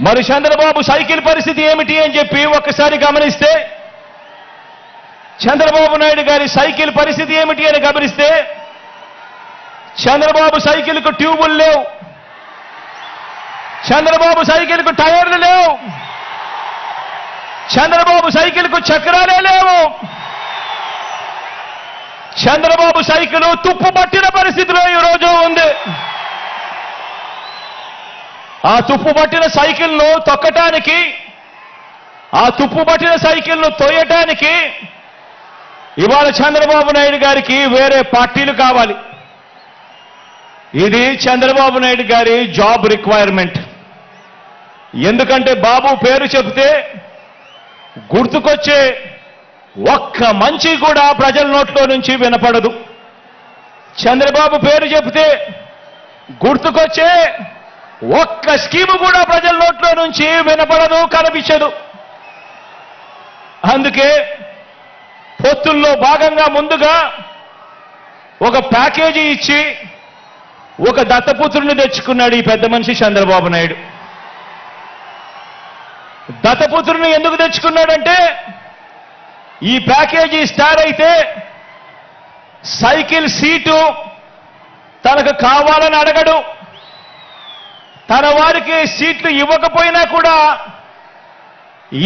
మరి చంద్రబాబు సైకిల్ పరిస్థితి ఏమిటి అని చెప్పి ఒక్కసారి గమనిస్తే, చంద్రబాబు నాయుడు గారి సైకిల్ పరిస్థితి ఏమిటి అని గమనిస్తే, చంద్రబాబు సైకిల్కు ట్యూబులు లేవు, చంద్రబాబు సైకిల్కు టైర్లు లేవు, చంద్రబాబు సైకిల్కు చక్రాలే లేవు, చంద్రబాబు సైకిల్ తుప్పు పట్టిన పరిస్థితిలో ఈరోజు ఉంది. ఆ తుప్పు పట్టిన సైకిల్ను తొక్కటానికి, ఆ తుప్పు పట్టిన సైకిల్ను తోయటానికి ఇవాళ చంద్రబాబు నాయుడు గారికి వేరే పార్టీలు కావాలి. ఇది చంద్రబాబు నాయుడు గారి జాబ్ రిక్వైర్మెంట్. ఎందుకంటే బాబు పేరు చెబితే గుర్తుకొచ్చే ఒక్క మంచి కూడా ప్రజల నోట్లో నుంచి వినపడదు. చంద్రబాబు పేరు చెబితే గుర్తుకొచ్చే ఒక్క స్కీము కూడా ప్రజల నోట్లో నుంచి వినపడదు, కనిపించదు. అందుకే పొత్తుల్లో భాగంగా ముందుగా ఒక ప్యాకేజీ ఇచ్చి ఒక దత్తపుత్రుని తెచ్చుకున్నాడు ఈ పెద్ద మనిషి చంద్రబాబు నాయుడు. దత్తపుత్రుని ఎందుకు తెచ్చుకున్నాడంటే, ఈ ప్యాకేజీ స్టార్ అయితే సైకిల్ సీటు తనకు కావాలని అడగడు, తన వారికి సీట్లు ఇవ్వకపోయినా కూడా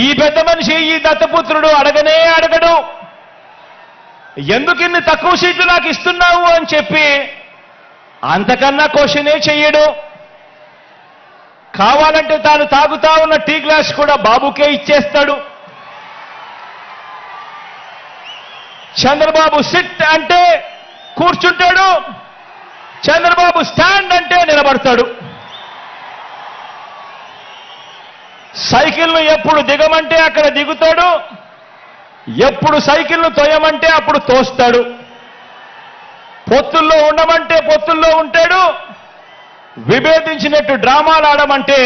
ఈ పెద్ద మనిషి, ఈ దత్తపుత్రుడు అడగనే అడగడు. ఎందుకు ఇన్ని తక్కువ సీట్లు నాకు ఇస్తున్నావు అని చెప్పి అంతకన్నా క్వశ్చనే చెయ్యడు. కావాలంటే తాను తాగుతా ఉన్న టీ గ్లాస్ కూడా బాబుకే ఇచ్చేస్తాడు. చంద్రబాబు సిట్ అంటే కూర్చుంటాడు, చంద్రబాబు స్టాండ్ అంటే నిలబడతాడు. సైకిల్ను ఎప్పుడు దిగమంటే అక్కడ దిగుతాడు, ఎప్పుడు సైకిల్ను తోయమంటే అప్పుడు తోస్తాడు. పొత్తుల్లో ఉండమంటే పొత్తుల్లో ఉంటాడు, విభేదించినట్టు డ్రామాలు ఆడమంటే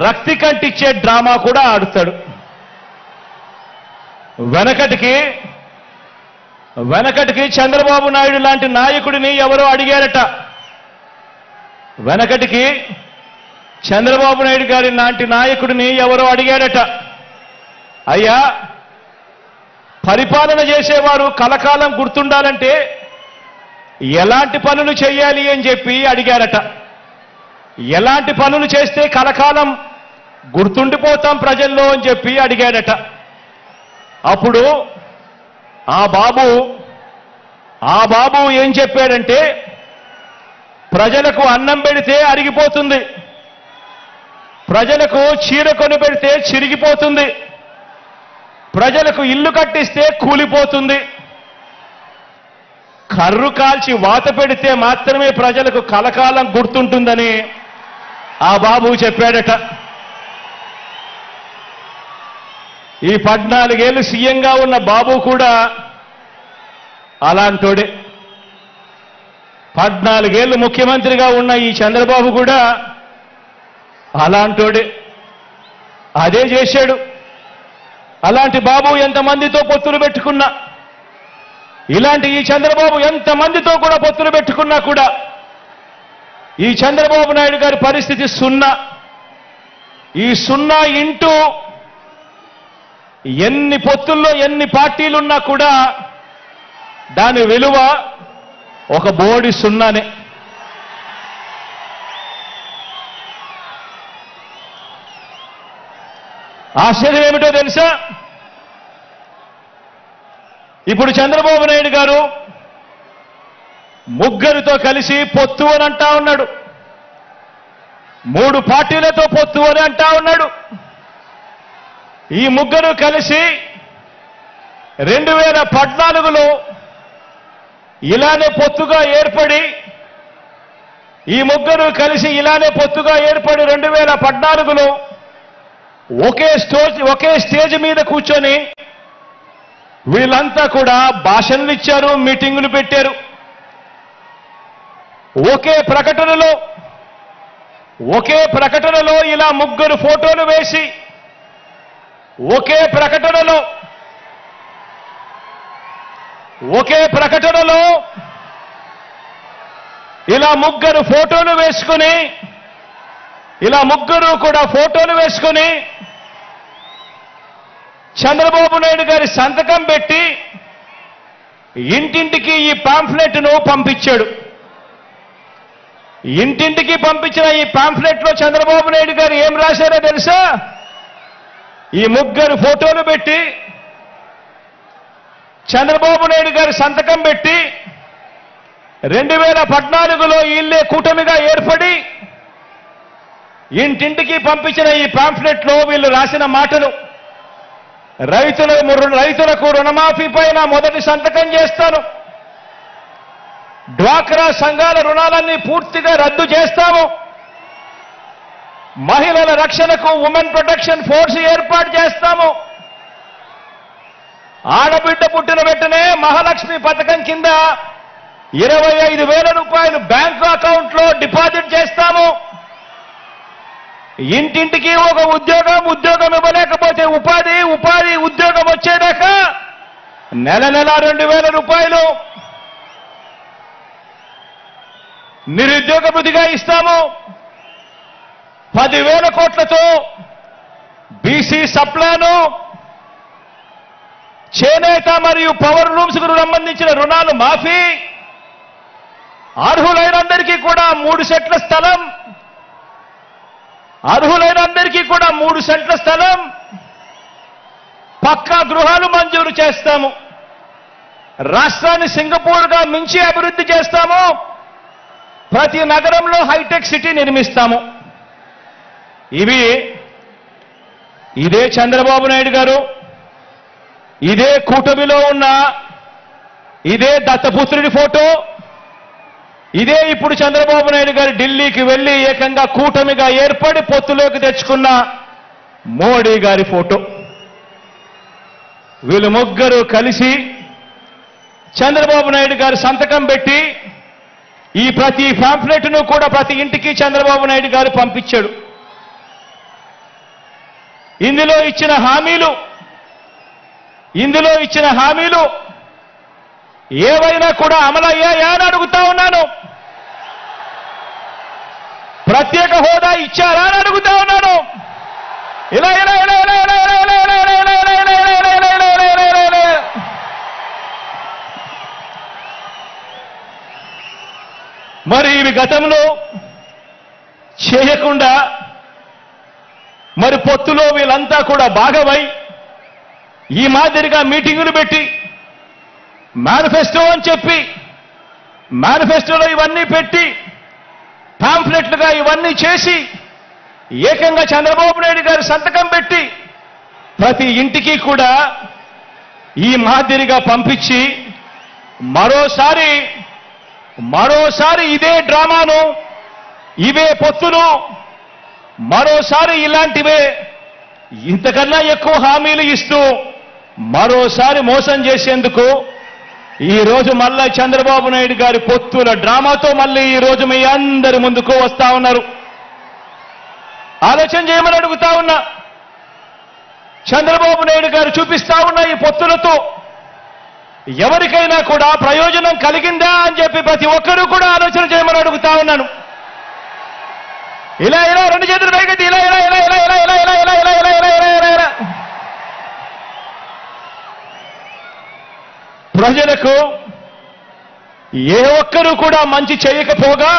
రక్తి కంటిచ్చే డ్రామా కూడా ఆడుతాడు. వెనకటికి చంద్రబాబు నాయుడు లాంటి నాయకుడిని ఎవరో అడిగారట. వెనకటికి చంద్రబాబు నాయుడు గారి లాంటి నాయకుడిని ఎవరో అడిగారట, అయ్యా పరిపాలన చేసేవారు కలకాలం గుర్తుండాలంటే ఎలాంటి పనులు చేయాలి అని చెప్పి అడిగారట. ఎలాంటి పనులు చేస్తే కలకాలం గుర్తుండిపోతాం ప్రజల్లో అని చెప్పి అడిగాడట. అప్పుడు ఆ బాబు ఏం చెప్పాడంటే, ప్రజలకు అన్నం పెడితే అరిగిపోతుంది, ప్రజలకు చీర కొని పెడితే చిరిగిపోతుంది, ప్రజలకు ఇల్లు కట్టిస్తే కూలిపోతుంది, కర్రు కాల్చి వాత పెడితే మాత్రమే ప్రజలకు కలకాలం గుర్తుంటుందని ఆ బాబు చెప్పాడట. ఈ 14 ఏళ్ళు సీఎంగా ఉన్న బాబు కూడా అలాంటోడే. 14 ఏళ్ళు ముఖ్యమంత్రిగా ఉన్న ఈ చంద్రబాబు కూడా అలాంటోడే. అదే చేశాడు. అలాంటి బాబు ఎంతమందితో పొత్తులు పెట్టుకున్నా, ఇలాంటి ఈ చంద్రబాబు ఎంతమందితో కూడా పొత్తులు పెట్టుకున్నా కూడా ఈ చంద్రబాబు నాయుడు గారి పరిస్థితి సున్నా. ఈ సున్నా ఇంటూ ఎన్ని పొత్తుల్లో ఎన్ని పార్టీలున్నా కూడా దాని విలువ ఒక బోడి సున్నానే. ఆశ్చర్యం ఏమిటో తెలుసా, ఇప్పుడు చంద్రబాబు నాయుడు గారు ముగ్గురితో కలిసి పొత్తు అని అంటా ఉన్నాడు, 3 పార్టీలతో పొత్తు అని అంటా ఉన్నాడు. ఈ ముగ్గురు కలిసి 2014లో ఇలానే పొత్తుగా ఏర్పడి, ఈ ముగ్గురు కలిసి ఇలానే పొత్తుగా ఏర్పడి 2014లో ఒకే స్టేజ్ మీద కూర్చొని వీళ్ళంతా కూడా భాషణలు ఇచ్చారు, మీటింగులు పెట్టారు. ఒకే ప్రకటనలో ఇలా ముగ్గురు ఫోటోలు వేసి, ఒకే ప్రకటనలో ఇలా ముగ్గురు ఫోటోలు వేసుకుని ఇలా ముగ్గురు కూడా ఫోటోలు వేసుకొని చంద్రబాబు నాయుడు గారి సంతకం పెట్టి ఇంటింటికి ఈ పాంఫ్లెట్ను పంపించాడు. ఇంటింటికి పంపించిన ఈ పాంఫ్లెట్లో చంద్రబాబు నాయుడు గారు ఏం రాశారో తెలుసా? ఈ ముగ్గురు ఫోటోలు పెట్టి చంద్రబాబు నాయుడు గారి సంతకం పెట్టి 2014లో వీళ్ళే కూటమిగా ఏర్పడి ఇంటింటికి పంపించిన ఈ పాంఫ్లెట్లో వీళ్ళు రాసిన మాటలు, రైతులకు రుణమాఫీ పైన మొదటి సంతకం చేస్తాను, డ్వాక్రా సంఘాల రుణాలన్నీ పూర్తిగా రద్దు చేస్తాము, మహిళల రక్షణకు ఉమెన్ ప్రొటెక్షన్ ఫోర్స్ ఏర్పాటు చేస్తాము, ఆడబిడ్డ పుట్టిన వెంటనే మహాలక్ష్మి పథకం కింద 25,000 రూపాయలు బ్యాంకు అకౌంట్లో డిపాజిట్ చేస్తాము, ఇంటింటికి ఒక ఉద్యోగం ఇవ్వలేకపోతే ఉపాధి ఉద్యోగం వచ్చేదాకా నెల 2,000 రూపాయలు నిరుద్యోగ భృతిగా ఇస్తాము, 10,000 కోట్లతో బీసీ సప్లాను, చేనేత మరియు పవర్ లూమ్స్ కు సంబంధించిన రుణాలు మాఫీ, అర్హులైనందరికీ కూడా 3 సెంట్ల స్థలం, అర్హులైనందరికీ కూడా 3 సెంట్ల స్థలం, పక్కా గృహాలు మంజూరు చేస్తాము, రాష్ట్రాన్ని సింగపూర్గా మించి అభివృద్ధి చేస్తాము, ప్రతి నగరంలో హైటెక్ సిటీ నిర్మిస్తాము. ఇదే చంద్రబాబు నాయుడు గారు, ఇదే కూటమిలో ఉన్న ఇదే దత్తపుత్రుడి ఫోటో, ఇదే ఇప్పుడు చంద్రబాబు నాయుడు గారు ఢిల్లీకి వెళ్లి ఏకంగా కూటమిగా ఏర్పడి పొత్తులోకి తెచ్చుకున్న మోడీ గారి ఫోటో. వీళ్ళు ముగ్గురు కలిసి చంద్రబాబు నాయుడు గారు సంతకం పెట్టి ఈ ప్రతి పాంఫ్లెట్ను కూడా ప్రతి ఇంటికి చంద్రబాబు నాయుడు గారు పంపించాడు. ఇందులో ఇచ్చిన హామీలు ఏవైనా కూడా అమలయ్యాయా అని అడుగుతా ఉన్నాను. ప్రత్యేక హోదా ఇచ్చారా అని అడుగుతా ఉన్నాను. మరి ఇవి గతంలో చేయకుండా మరి పొత్తులో వీళ్ళంతా కూడా భాగమై ఈ మాదిరిగా మీటింగులు పెట్టి మేనిఫెస్టో అని చెప్పి మేనిఫెస్టోలో ఇవన్నీ పెట్టి పాంఫ్లెట్లుగా ఇవన్నీ చేసి ఏకంగా చంద్రబాబు నాయుడు గారు సంతకం పెట్టి ప్రతి ఇంటికి కూడా ఈ మాదిరిగా పంపించి మరోసారి ఇదే డ్రామాను, ఇవే పొత్తులు, మరోసారి ఇలాంటివే ఇంతకన్నా ఎక్కువ హామీలు ఇస్తూ మరోసారి మోసం చేసేందుకు ఈ రోజు మళ్ళా చంద్రబాబు నాయుడు గారి పొత్తుల డ్రామాతో మళ్ళీ ఈ రోజు మీ అందరి ముందుకు వస్తా ఉన్నారు. ఆలోచన చేయమని అడుగుతా ఉన్నా. చంద్రబాబు నాయుడు గారు చూపిస్తా ఉన్న ఈ పొత్తులతో ఎవరికైనా కూడా ప్రయోజనం కలిగిందా అని చెప్పి ప్రతి ఒక్కరూ కూడా ఆలోచన చేయమని అడుగుతా ఉన్నాను. ఇలా రెండు చేతులు పైకెత్తి ఇలా ప్రజలకు ఏ ఒక్కరూ కూడా మంచి చేయకపోగా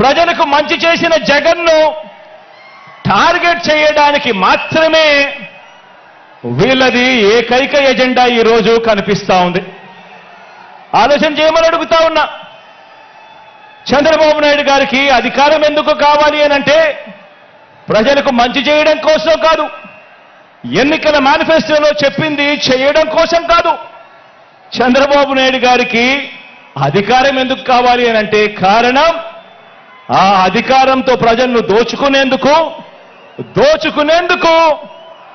ప్రజలకు మంచి చేసిన జగన్ను టార్గెట్ చేయడానికి మాత్రమే వీళ్ళది ఏకైక ఎజెండా ఈ రోజు కనిపిస్తా ఉంది. ఆలోచన చేయమని అడుగుతా ఉన్నా. చంద్రబాబు నాయుడు గారికి అధికారం ఎందుకు కావాలి అనంటే ప్రజలకు మంచి చేయడం కోసం కాదు, ఎన్నికల మేనిఫెస్టోలో చెప్పింది చేయడం కోసం కాదు. చంద్రబాబు నాయుడు గారికి అధికారం ఎందుకు కావాలి అనంటే కారణం ఆ అధికారంతో ప్రజలను దోచుకునేందుకు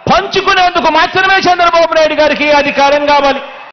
పంచుకునేందుకు మాత్రమే చంద్రబాబు నాయుడు గారికి అధికారం కావాలి.